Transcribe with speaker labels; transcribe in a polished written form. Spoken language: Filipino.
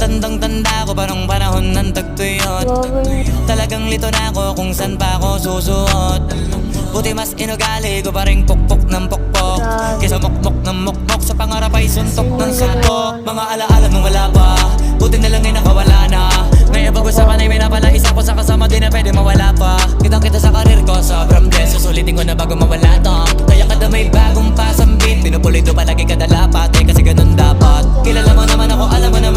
Speaker 1: Tandang-tanda ko pa nung panahon ng tagtuyot. Talagang lito na ako kung san pa ako susuot. Buti mas inugali ko pa rin pukpok ng pukpok kesa mukmok ng mukmok, sa pangarap ay suntok ng suntok. Mga alaala nung wala pa, buti na lang ay nakawala na. Ngayon pag-usapan ay may napalaisa ko sa kasama, di na pwede mawala pa. Kitang kita sa karir ko, sobrang blessed. Susulitin ko na bago mawala to. Kaya kada may bagong pasambit, pinupulido palagi kada lapat, kasi ganun dapat. Kilala mo naman ako, alam mo naman